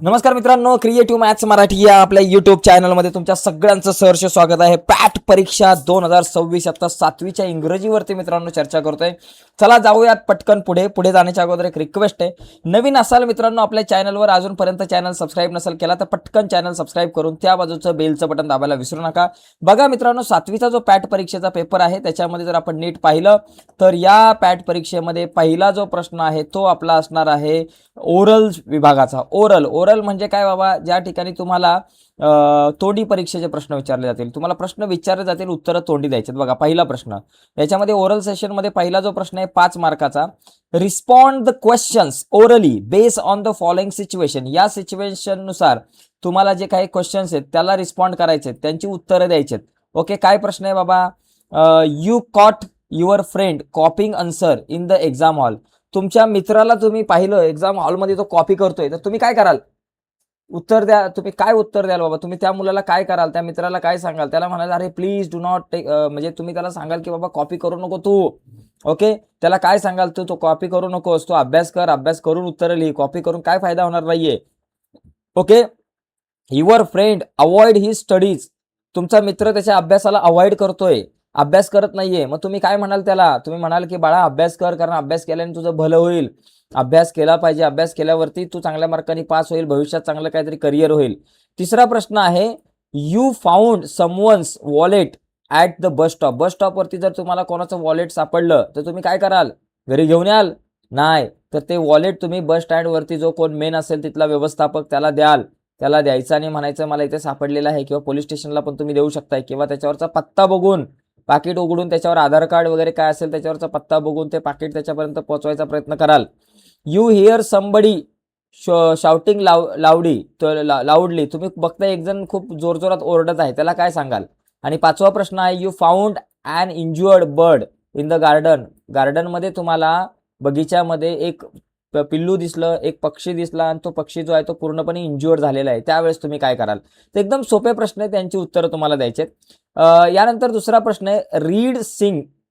नमस्कार मित्रांनो, creative maths Marathi या आपल्या युट्यूब चॅनलमध्ये तुमच्या सगळ्यांचं सहर्ष स्वागत आहे. पॅट परीक्षा 2026 आता 7वीच्या इंग्रजीवरती मित्रांनो चर्चा करतोय. चला जाऊयात पटकन पुढे जाण्याच्या अगोदर एक रिक्वेस्ट आहे, नवीन असाल मित्रांनो आपल्या चॅनलवर, अजूनपर्यंत चॅनल सबस्क्राईब नसेल केला तर पटकन चॅनल सबस्क्राईब करून त्या बाजूचं बेलचं बटन दाबायला विसरू नका. बघा मित्रांनो, 7वीचा जो पॅट परीक्षेचा पेपर आहे त्याच्यामध्ये जर आपण नीट पाहिलं तर या पॅट परीक्षेमध्ये पहिला जो प्रश्न आहे तो आपला असणार आहे ओरल विभागाचा. ओरल म्हणजे काय बाबा, ज्या ठिकाणी तुम्हाला तोंडी परीक्षेचे प्रश्न विचारले जातील, तुम्हाला प्रश्न विचारले जातील, उत्तरं तोंडी द्यायचे. बघा पहिला प्रश्न याच्यामध्ये ओरल सेशन मध्ये पहिला जो प्रश्न आहे 5 मार्काचा, respond the questions orally base on the following situation. या सिच्युएशन नुसार तुम्हाला जे काही क्वेश्चन्स आहेत त्याला रिस्पॉन्ड करायचे, त्यांची उत्तरं द्यायचे. ओके, काय प्रश्न आहे बाबा, you cot your friend कॉपिंग answer in the exam hall. तुमच्या मित्राला तुम्ही पाहिलं एक्झाम हॉलमध्ये तो कॉपी करतोय, तर तुम्ही काय कराल? उत्तर द्या. तुम्ही काय उत्तर द्याल बाबा? तुम्ही त्या मुलाला काय कराल? त्या मित्राला काय सांगाल? त्याला म्हणाल अरे प्लीज डू नॉट टेक, म्हणजे तुम्ही त्याला सांगाल की बाबा कॉपी करू नको तू. ओके, त्याला काय सांगाल? तू कॉपी करू नकोस, तू अभ्यास कर, अभ्यास करून उत्तर लिही, कॉपी करून काय फायदा होणार नाहीये. Okay, your friend avoid his studies. तुमचा मित्र त्याच्या अभ्यासाला अवॉइड करतोय, अभ्यास करत नाहीये, मग तुम्ही काय म्हणाल त्याला? तुम्ही म्हणाल की बाळा अभ्यास कर, कारण अभ्यास केल्याने तुझं भलं होईल, अभ्यास केला पाहिजे, अभ्यास केल्यावरती तू चांगल्या मार्कांनी पास होईल, भविष्यात चांगलं काहीतरी करिअर होईल. तिसरा प्रश्न आहे, you found someone's wallet at the bus stop. Bus स्टॉपवरती जर तुम्हाला कोणाचं वॉलेट सापडलं तर तुम्ही काय कराल? घरी घेऊन याल? नाही, तर ते वॉलेट तुम्ही बस स्टँडवरती जो कोण मेन असेल तिथला व्यवस्थापक त्याला द्याल. त्याला द्यायचं आणि म्हणायचं मला इथे सापडलेलं आहे, किंवा पोलीस स्टेशनला पण तुम्ही देऊ शकताय, किंवा त्याच्यावरचा पत्ता बघून, पाकिट उघडून त्याच्यावर आधार कार्ड वगैरे काय असेल त्याच्यावरचा पत्ता बघून ते पाकिट त्याच्यापर्यंत पोहोचवायचा प्रयत्न कराल. You here somebody shouting लाऊडली. तुम्ही बघताय एक जण खूप जोरजोरात ओरडत आहे, त्याला काय सांगाल? आणि 5वा प्रश्न आहे, you found an injured bird in the garden. गार्डनमध्ये तुम्हाला बगीच्यामध्ये एक पिल्लू दिसलं, एक पक्षी दिसला, आणि तो पक्षी जो आहे तो पूर्णपणे इंज्युअर्ड झालेला आहे, त्यावेळेस तुम्ही काय कराल? तर एकदम सोपे प्रश्न आहे, त्यांची उत्तरं तुम्हाला द्यायचे. यानंतर दुसरा प्रश्न आहे,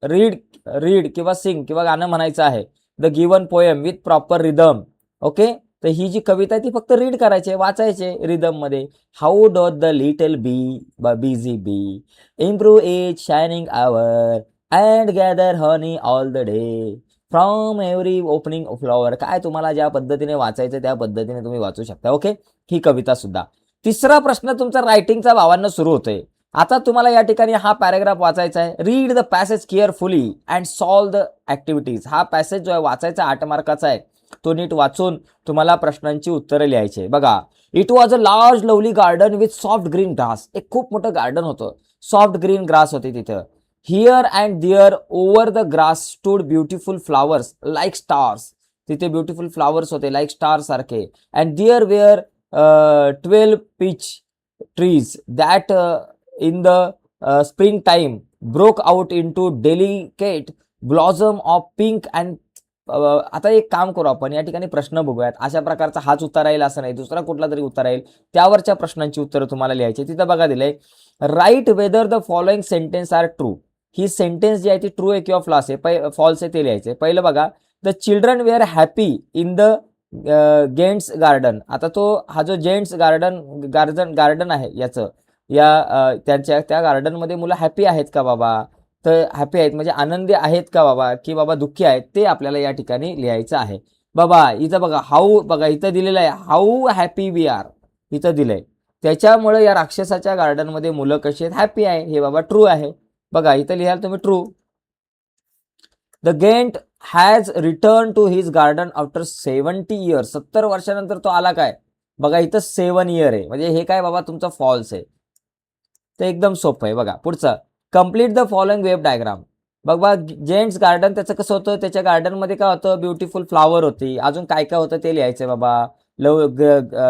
रीड किंवा सिंग किंवा गाणं म्हणायचं आहे the given poem with proper rhythm. Okay, तर ही जी कविता आहे ती फक्त रीड करायची, वाचायचे रिदम मध्ये. How doth the little busy bee improve each shining hour and gather honey all the day from every opening flower. काय तुम्हाला ज्या पद्धतीने वाचायचं त्या पद्धतीने तुम्ही वाचू शकता. ओके, ही कविता सुद्धा. तिसरा प्रश्न तुमचा रायटिंगचा भावांना सुरू होतोय. आता तुम्हाला या ठिकाणी हा पॅराग्राफ वाचायचा आहे. Read the passage carefully and solve the activities. हा पॅसेज जो आहे वाचायचा 8 मार्काचा आहे, तो नीट वाचून तुम्हाला प्रश्नांची उत्तरं लिहायची. बघा, it was a large lovely garden with soft green grass. एक खूप मोठं गार्डन होतं, सॉफ्ट ग्रीन ग्रास होती तिथं. Here and there over the grass stood beautiful flowers like stars. तिथे ब्युटिफुल फ्लावर्स होते लाईक स्टार सारखे. And there were 12 peach trees that in the spring time broke out into delicate blossom of pink and आता एक काम करू आपण, या ठिकाणी प्रश्न बघूयात. अशा प्रकारचा हाच उत्तर राहील असं नाही, दुसरा कुठला तरी उत्तर राहील, त्यावरच्या प्रश्नांची उत्तरं तुम्हाला लिहायची. तिथं बघा दिलंय, write whether the following sentence are true. ही सेंटेन्स जी आहे ती ट्रू आहे किंवा फॉल्स आहे ते लिहायचे. पहिलं बघा, the children were happy in the giant's garden. आता तो हा जो जेंट्स गार्डन आहे याचं, त्या गार्डनमध्ये मुलं हॅपी आहेत का बाबा? तर हॅपी आहेत म्हणजे आनंदी आहेत का बाबा, की बाबा दुःखी आहेत, ते आपल्याला या ठिकाणी लिहायचं आहे. बाबा इथं बघा, बघा इथं दिलेलं आहे, हाऊ हॅपी वी आर, इथं दिलंय. त्याच्यामुळे या राक्षसाच्या गार्डनमध्ये मुलं कशी आहेत? हॅपी आहे. हे बाबा ट्रू आहे. बघा इथं लिहाल तुम्ही true. The giant has return to his garden after 70 years. 70 वर्षानंतर तो आला काय? बघा इथं 7 इयर आहे, म्हणजे हे काय बाबा तुमचं फॉल्स आहे. ते एकदम सोपं आहे. बघा पुढचं, complete the following web diagram. बघा जेंट्स गार्डन त्याचं कसं होतं, त्याच्या गार्डनमध्ये काय होतं? ब्युटिफुल फ्लावर होती, अजून काय काय होतं ते लिहायचं बाबा.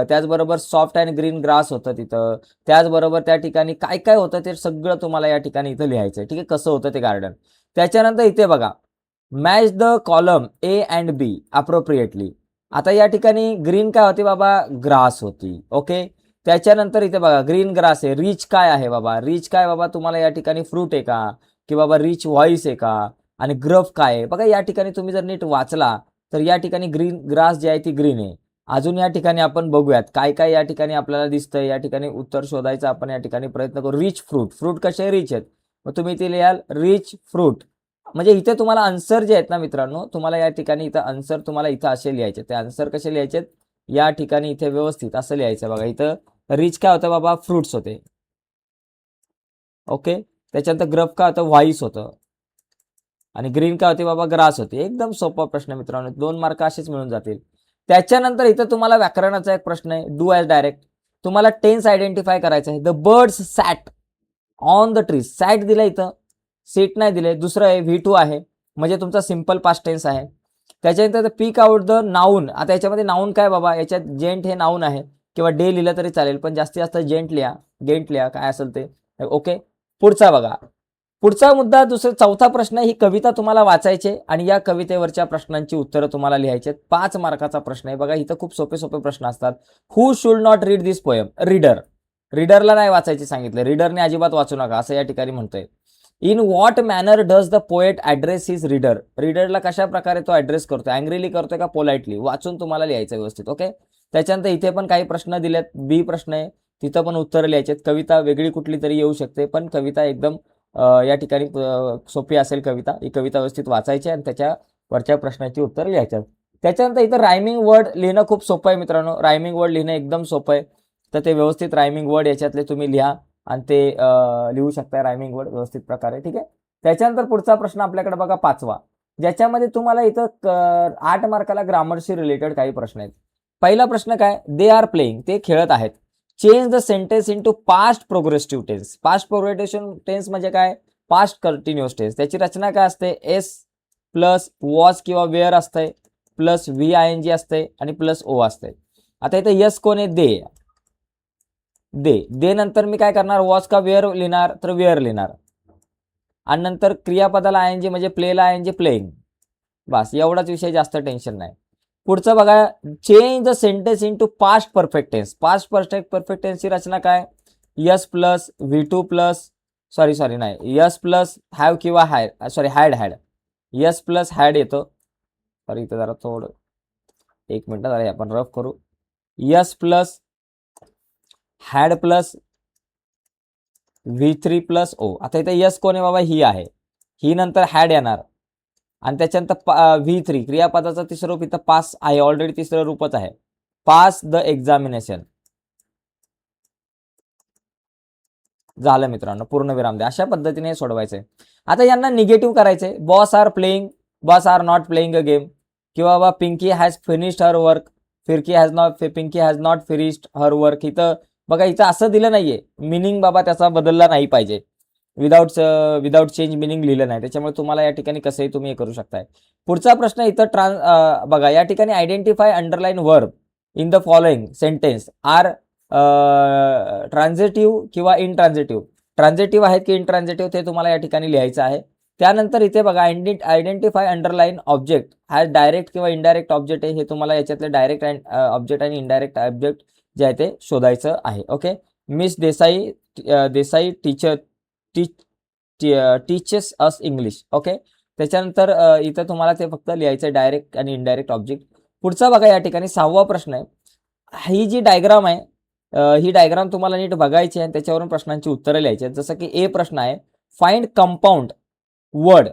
त्याचबरोबर सॉफ्ट अँड ग्रीन ग्रास होतं तिथं, त्याचबरोबर त्या ठिकाणी काय काय होतं ते सगळं तुम्हाला या ठिकाणी इथं लिहायचं. ठीक आहे, कसं होतं ते गार्डन. त्याच्यानंतर इथे बघा, match the column A and B appropriately. आता या ठिकाणी ग्रीन काय होती बाबा? ग्रास होती. ओके, त्याच्यानंतर इथे बघा ग्रीन ग्रास आहे. रिच काय आहे बाबा? रिच काय बाबा तुम्हाला या ठिकाणी फ्रूट आहे का, की बाबा रिच व्हॉइस आहे का? आणि ग्रफ काय आहे? बघा या ठिकाणी तुम्ही जर नीट वाचला तर या ठिकाणी ग्रीन ग्रास जी आहे ती ग्रीन आहे, अजून या ठिकाणी आपण बघूयात काय काय या ठिकाणी आपल्याला दिसतंय. या ठिकाणी उत्तर शोधायचा आपण या ठिकाणी प्रयत्न करू. रिच फ्रूट, फ्रूट कसे रिच आहेत, मग तुम्ही इथे लिहाल रिच फ्रूट. म्हणजे इथे तुम्हाला आन्सर जे आहेत ना मित्रांनो, तुम्हाला या ठिकाणी इथं आन्सर तुम्हाला इथं असे लिहायचे. ते आन्सर कसे लिहायचे या ठिकाणी इथे व्यवस्थित असं लिहायचं बघा. इथं रिच काय होतं बाबा, फ्रुट्स होते. ओके, त्याच्यानंतर ग्रफ काय होतं, व्हाईस होतं. आणि ग्रीन काय होते बाबा, ग्रास होते. एकदम सोपा प्रश्न मित्रांनो, 2 मार्क असेच मिळून जातील. त्याच्यानंतर इथं तुम्हाला व्याकरणाचा एक प्रश्न आहे, डू ॲज डायरेक्ट. तुम्हाला टेन्स आयडेंटिफाय करायचं आहे. The birds sat on the tree. Sat दिलं इथं, सीट नाही दिले. दुसरं आहे V2 आहे, म्हणजे तुमचा सिंपल पास्ट टेन्स आहे. त्याच्यानंतर पीक आउट द नाऊन. आता याच्यामध्ये नाऊन काय बाबा, याच्यात जेंट हे नाऊन आहे किंवा डे लिहिलं तरी चालेल, पण जास्तीत जास्त जेंट लिहा, गेंट लिहा, काय असेल ते. ओके, पुढचा बघा. पुढचा मुद्दा चौथा प्रश्न, ही कविता तुम्हाला वाचायचे आणि या कवितेवरच्या प्रश्नांची उत्तरं तुम्हाला लिहायचे. 5 मार्काचा प्रश्न आहे बघा. इथं खूप सोपे सोपे प्रश्न असतात. Who should not read this poem, reader. रीडरला नाही वाचायचे सांगितले, रीडरने अजिबात वाचू नका असं या ठिकाणी म्हणतोय. In what manner does the poet address his reader. रीडरला कशा प्रकारे तो ॲड्रेस करतोय, अँग्रीली करतोय का पोलाइटली, वाचून तुम्हाला लिहायचं व्यवस्थित. ओके, त्याच्यानंतर इथे पण काही प्रश्न दिलेत, बी प्रश्न आहे, तिथं पण उत्तर लिहायचे. कविता वेगळी कुठली तरी येऊ शकते, पण कविता एकदम या ठिकाणी सोपी असेल कविता. ही कविता व्यवस्थित वाचायची आणि त्याच्यावरच्या प्रश्नाची उत्तर लिहायचं. त्याच्यानंतर इथं रायमिंग वर्ड लिहिणं खूप सोपं आहे मित्रांनो. रायमिंग वर्ड लिहिणं एकदम सोपं आहे. तर ते व्यवस्थित रायमिंग वर्ड याच्यातले तुम्ही लिहा आणि ते लिहू शकता रायमिंग वर्ड व्यवस्थित प्रकारे. ठीक आहे, त्याच्यानंतर पुढचा प्रश्न आपल्याकडे बघा 5वा, ज्याच्यामध्ये तुम्हाला इथं 8 मार्काला ग्रामरशी रिलेटेड काही प्रश्न आहेत. पहिला प्रश्न काय, दे आर प्लेइंग, ते खेळत आहेत. Change the sentence into past progressive tense. Past progressive tense म्हणजे काय, पास्ट कंटिन्युअस टेन्स. त्याची रचना काय असते, एस प्लस वॉज किंवा वेअर असतंय, प्लस VING असते आणि प्लस O असते. आता इथं यस कोण आहे, दे. दे नंतर मी काय करणार, वॉज का वेअर लिहिणार, तर वेअर लिहिणार. आणि नंतर क्रियापदाला ING म्हणजे प्लेला ING, प्लेइंग. बस एवढाच विषय, जास्त टेन्शन नाही. पुढचं बघा, change the sentence into past perfect tense. Past perfect टेन्सची रचना काय, S plus V2 plus sorry नाही, यस प्लस हॅव किंवा हॅड. यस प्लस हॅड येतो. सॉरी इथं जरा थोडं एक मिनिट जरा आपण रफ करू. S plus had plus V3 plus O. आता इथं यस कोण आहे बाबा, ही आहे. ही नंतर हॅड येणार आणि त्याच्यानंतर V3 क्रियापदाचं तिसरं रूप इथं पास आहे, ऑलरेडी तिसरं रूपच आहे, पास द एक्झामिनेशन. झालं मित्रांनो, पूर्ण विराम द्या. अशा पद्धतीने सोडवायचंय. आता यांना निगेटिव्ह करायचंय. Boys are playing, boys are not playing a game, किंवा बाबा Pinky has finished her work, Pinky has not finished her work. इथं बघा, इथं असं दिलं नाहीये, मिनिंग बाबा त्याचा बदलला नाही पाहिजे. विदाउट चेंज मिनिंग लिहिलं नाही, त्याच्यामुळे तुम्हाला या ठिकाणी कसंही तुम्ही हे करू शकताय. पुढचा प्रश्न इथं बघा, या ठिकाणी identify underline verb in the following sentence are transitive किंवा इनट्रान्झिटिव्ह. ट्रान्झिटिव्ह आहेत की इनट्रान्झिटिव्ह ते तुम्हाला या ठिकाणी लिहायचं आहे. त्यानंतर इथे बघा, identify underline object has direct किंवा इनडायरेक्ट ऑब्जेक्ट आहे. हे तुम्हाला याच्यातले डायरेक्ट ऑब्जेक्ट आणि इनडायरेक्ट ऑब्जेक्ट जे आहे ते शोधायचं आहे. Okay, miss Desai teaches us English. Okay, त्याच्यानंतर इथं तुम्हाला ते फक्त लिहायचं डायरेक्ट आणि इनडायरेक्ट ऑब्जेक्ट. पुढचा बघा, या ठिकाणी 6वा प्रश्न आहे. ही जी डायग्राम आहे, ही डायग्राम तुम्हाला नीट बघायची आहे आणि त्याच्यावरून प्रश्नांची उत्तरं लिहायची आहेत. जसं की ए प्रश्न आहे, find compound word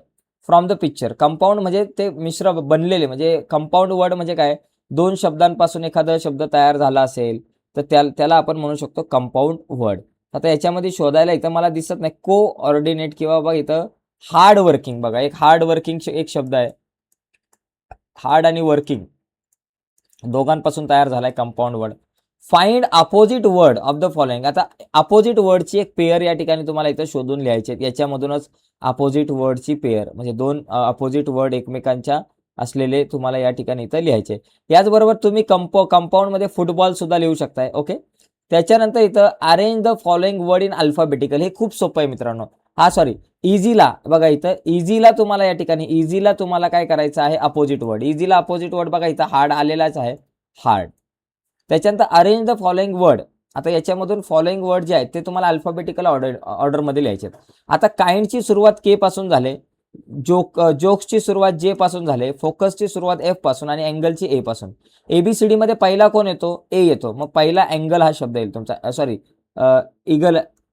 from the picture. Compound म्हणजे ते मिश्र बनलेले, म्हणजे कंपाऊंड वर्ड म्हणजे काय, 2 शब्दांपासून एखादा शब्द तयार झाला असेल तर त्याला आपण म्हणू शकतो कंपाऊंड वर्ड. आता याच्यामध्ये शोधायला इथं मला दिसत नाही, कोऑर्डिनेट किंवा बघा इथं हार्ड वर्किंग. बघा, एक हार्ड वर्किंग एक शब्द आहे, हार्ड आणि वर्किंग दोघांपासून तयार झालाय compound word. Find opposite word of the following. आता अपोजिट वर्डची एक पेअर या ठिकाणी तुम्हाला इथं शोधून लिहायची आहे. याच्यामधूनच अपोजिट वर्डची पेअर म्हणजे 2 अपोजिट वर्ड एकमेकांच्या असलेले तुम्हाला या ठिकाणी इथं लिहायचे. याचबरोबर तुम्ही कंपाऊंड मध्ये फुटबॉल सुद्धा लिहू शकताय. ओके, त्याच्यानंतर इथं arrange the following word in alphabetical. हे खूप सोपं आहे मित्रांनो. इझीला बघा, इथं इझीला तुम्हाला या ठिकाणी इझीला तुम्हाला काय करायचं आहे, अपोजिट वर्ड. इझीला अपोजिट वर्ड बघा, इथं हार्ड आलेलाच आहे, हार्ड. त्याच्यानंतर अरेंज द फॉलोइंग वर्ड. आता याच्यामधून फॉलोइंग वर्ड जे आहेत ते तुम्हाला अल्फाबेटिकल ऑर्डरमध्ये लिहायचे. आता काइंडची सुरुवात के पासून झाले, जोक्सची सुरुवात जे पासून झाले, फोकसची सुरुवात एफ पासून आणि अँगलची ए पासून. ABCD मध्ये पहिला कोण येतो? ए येतो. मग पहिला अँगल हा शब्द येईल तुमचा, सॉरी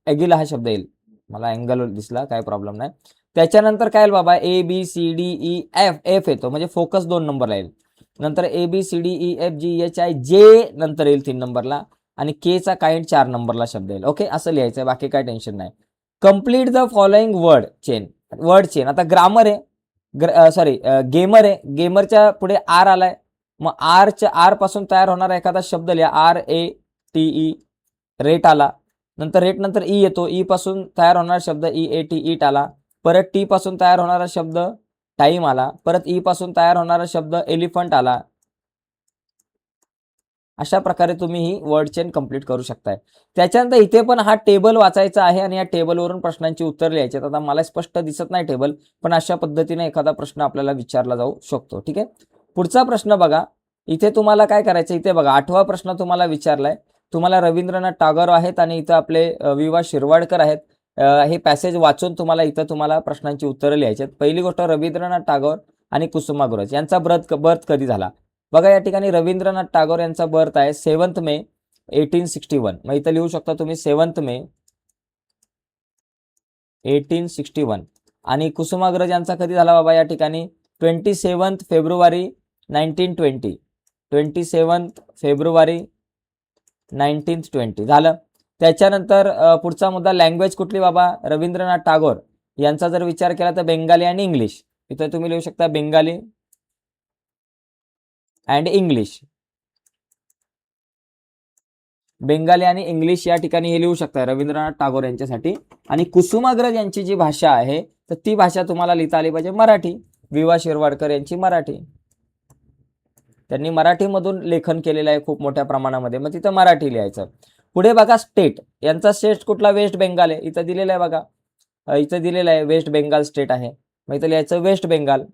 एगिल हा शब्द येईल. मला अँगल दिसला, काय प्रॉब्लेम नाही. त्याच्यानंतर काय येईल बाबा? ABCDEF, एफ येतो म्हणजे फोकस 2 नंबरला येईल. नंतर ABCDEFGHI जे नंतर येईल 3 नंबरला आणि के चा काइंड 4 नंबरला शब्द येईल. ओके, असं लिहायचं, बाकी काय टेन्शन नाही. Complete the following word chain. आता ग्रामर आहे, सॉरी गेमर आहे. गेमरच्या पुढे आर आलाय, मग आर पासून तयार होणारा एखादा शब्द लिहा. RATE, रेट आला. नंतर रेट नंतर ई येतो. ई पासून तयार होणारा शब्द EAT, ईट आला. परत टी पासून तयार होणारा शब्द टाइम आला. परत ई पासून तयार होणारा शब्द एलिफंट आला. अशा प्रकारे तुम्ही ही वर्ड चेन कंप्लीट करू शकताय. त्याच्यानंतर इथे पण हा टेबल वाचायचा आहे आणि या टेबलवरून प्रश्नांची उत्तर लिहायची. आता मला स्पष्ट दिसत नाही टेबल, पण अशा पद्धतीने एखादा प्रश्न आपल्याला विचारला जाऊ शकतो. ठीक आहे, पुढचा प्रश्न बघा. इथे तुम्हाला काय करायचं? इथे बघा, 8वा प्रश्न तुम्हाला विचारलाय. तुम्हाला रवींद्रनाथ टागोर आहेत आणि इथं आपले विवा शिरवाडकर आहेत. हे पॅसेज वाचून तुम्हाला प्रश्नांची उत्तरं लिहायची आहेत. पहिली गोष्ट, रवींद्रनाथ टागोर आणि कुसुमाग्रज यांचा बर्थ कधी झाला? बघा, या ठिकाणी रवींद्रनाथ टागोर यांचा बर्थ आहे 7 मे 1861. मग इथं लिहू शकता तुम्ही 7 मे 1861. आणि कुसुमाग्रज यांचा कधी झाला बाबा? या ठिकाणी 27 फेब्रुवारी 1920. 27 फेब्रुवारी 1920 झालं. त्याच्यानंतर पुढचा मुद्दा, लँग्वेज कुठली बाबा? रवींद्रनाथ टागोर यांचा जर विचार केला तर बेंगाली आणि इंग्लिश. इथं तुम्ही लिहू शकता बेंगाली अँड इंग्लिश. बेंगाली आणि इंग्लिश या ठिकाणी हे लिहू शकता रवींद्रनाथ टागोर यांच्यासाठी. आणि कुसुमाग्रज यांची जी भाषा आहे तर ती भाषा तुम्हाला लिहिता आली पाहिजे मराठी. विवा शिरवाडकर यांची मराठी. त्यांनी मराठीमधून लेखन केलेलं आहे खूप मोठ्या प्रमाणामध्ये, मग तिथं मराठी लिहायचं. पुढे बघा, स्टेट. यांचा स्टेट कुठला? वेस्ट बेंगाल आहे. इथं दिलेलं आहे बघा, इथं दिलेलं आहे वेस्ट बेंगाल स्टेट आहे. मग इथं लिहायचं वेस्ट बेंगाल.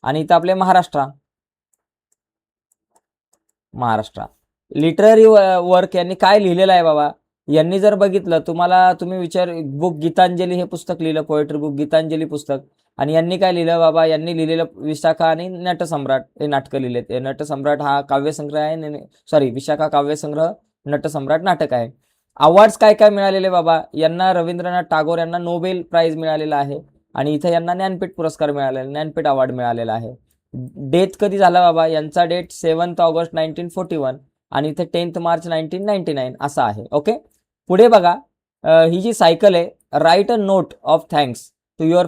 आणि इथं आपले महाराष्ट्र. लिटररी वर्क यांनी काय लिहिलेलं आहे बाबा? यांनी जर बघितलं, तुम्ही बुक गीतांजली हे पुस्तक लिहिलं, पोएट्री बुक गीतांजली पुस्तक. आणि यांनी काय लिहिलं बाबा? यांनी लिहिलेलं विशाखा आणि नटसम्राट हे नाटकं लिहिलेत. नटसम्राट हा काव्यसंग्रह आहे, सॉरी विशाखा काव्यसंग्रह, नटसम्राट नाटक आहे. अवॉर्ड्स काय काय मिळालेले बाबा? यांना रवींद्रनाथ टागोर यांना नोबेल प्राइज मिळालेला आहे आणि इथं यांना ज्ञानपीठ पुरस्कार मिळालेला, ज्ञानपीठ अवॉर्ड मिळालेला आहे. डेथ कधी झाला बाबा? यांचा डेट 7 ऑगस्ट 1941 आणि इथे 10 मार्च 1999 असा आहे. ओके, पुढे बघा, ही जी सायकल आहे, write a note of thanks to your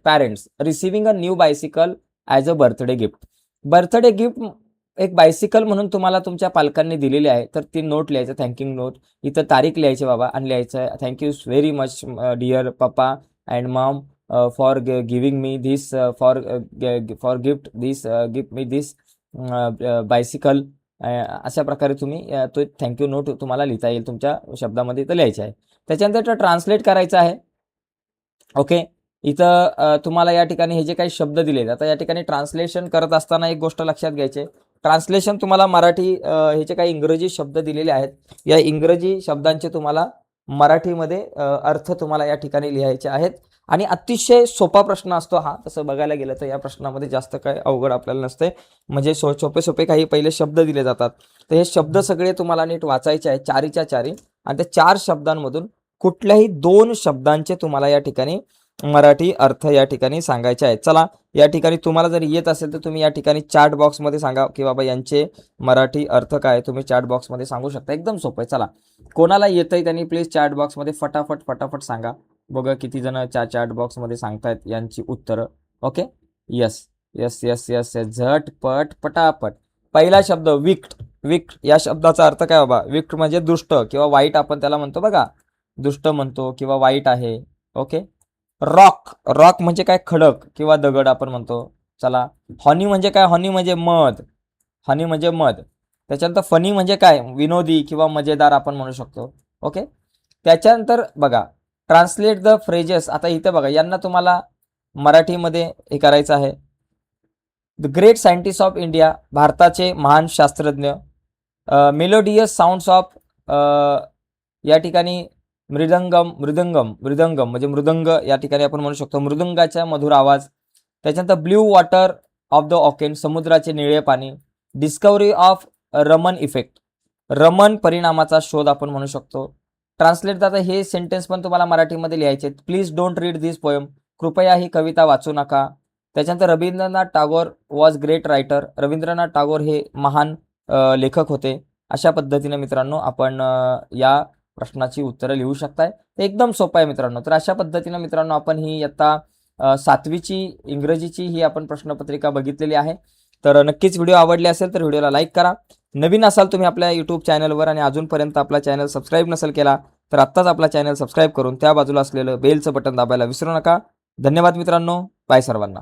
parents receiving a new bicycle as a birthday gift. Birthday gift एक बायसिकल म्हणून तुम्हाला तुमच्या पालकांनी दिलेली आहे, तर ती नोट लिहायचं, थँकिंग नोट. इथं तारीख लिहायची बाबा आणि लिहायचं थँक्यू व्हेरी मच डिअर पप्पा and Maugham for giving me this for gift me this bicycle. अशा प्रकारे तुम्ही तो थँक्यू नोट तुम्हाला लिहिता येईल, तुमच्या शब्दामध्ये इथं लिहायचं आहे. त्याच्यानंतर ट्रान्सलेट करायचं आहे. ओके, इथं तुम्हाला या ठिकाणी हे जे काही शब्द दिले, आता या ठिकाणी ट्रान्सलेशन करत असताना एक गोष्ट लक्षात घ्यायची. ट्रान्सलेशन तुम्हाला मराठी हे जे काही इंग्रजी शब्द दिलेले आहेत, या इंग्रजी शब्दांचे तुम्हाला मराठीमध्ये अर्थ तुम्हाला या ठिकाणी लिहायचे आहेत. आणि अतिशय सोपा प्रश्न असतो हा, तसं बघायला गेलं तर या प्रश्नामध्ये जास्त काय अवघड आपल्याला नसते. म्हणजे सोपे काही पहिले शब्द दिले जातात, तर हे शब्द सगळे तुम्हाला नीट वाचायचे आहेत, चारीच्या चारी. आणि त्या 4 शब्दांमधून कुठल्याही 2 शब्दांचे तुम्हाला या ठिकाणी मराठी अर्थ या ठिकाणी सांगायचे आहेत. चला, या ठिकाणी तुम्हाला जर येत असेल तर तुम्ही या ठिकाणी चॅट बॉक्समध्ये सांगा की बाबा यांचे मराठी अर्थ काय, तुम्ही चॅट बॉक्समध्ये सांगू शकता. एकदम सोपं आहे. चला, कोणाला येतंय त्यांनी प्लीज चॅट बॉक्समध्ये फटाफट सांगा. बघा किती जण चॅट बॉक्समध्ये सांगतायत यांची उत्तरं. ओके, यस, झटपट पटापट. पहिला शब्द विक्ट या शब्दाचा अर्थ काय बाबा? विक्ट म्हणजे दुष्ट किंवा वाईट, आपण त्याला म्हणतो बघा, दुष्ट म्हणतो किंवा वाईट आहे. ओके, रॉक म्हणजे काय? खडक किंवा दगड आपण म्हणतो. चला, हॉनी म्हणजे काय? हॉनी म्हणजे मध. त्याच्यानंतर फनी म्हणजे काय? विनोदी किंवा मजेदार आपण म्हणू शकतो. ओके, त्याच्यानंतर बघा, ट्रान्सलेट द फ्रेजेस. आता इथं बघा, यांना तुम्हाला मराठीमध्ये हे करायचं आहे. The great scientist of India, भारताचे महान शास्त्रज्ञ. मेलोडियस साऊंड्स ऑफ, या ठिकाणी मृदंगम मृदंगम मृदंगम म्हणजे मृदंग या ठिकाणी आपण म्हणू शकतो मृदंगाचा मधुर आवाज. त्याच्यानंतर ब्ल्यू वॉटर ऑफ द ऑकेन समुद्राचे निळे पाणी. Discovery of Raman effect Raman परिणामाचा शोध आपण म्हणू शकतो. ट्रान्सलेट आता हे सेंटेन्स पण तुम्हाला मराठीमध्ये लिहायचे. Please don't read this poem कृपया ही कविता वाचू नका. त्याच्यानंतर Rabindranath Tagore was great writer Rabindranath Tagore हे महान लेखक होते. अशा पद्धतीने मित्रांनो आपण या प्रश्नाची उत्तरं लिहू शकताय. एकदम सोपं आहे मित्रांनो. तर अशा पद्धतीने मित्रांनो आपण ही इयत्ता 7वीची इंग्रजीची ही आपण प्रश्नपत्रिका बघितलेली आहे. तर नक्कीच व्हिडिओ आवडले असेल तर व्हिडिओला लाईक करा. नवीन असाल तुम्ही आपल्या यूट्यूब चॅनलवर आणि अजूनपर्यंत आपला चॅनल सबस्क्राईब नसेल केला तर आत्ताच आपला चॅनल सबस्क्राईब करून त्या बाजूला असलेलं बेलचं बटन दाबायला विसरू नका. धन्यवाद मित्रांनो. बाय सर्वांना.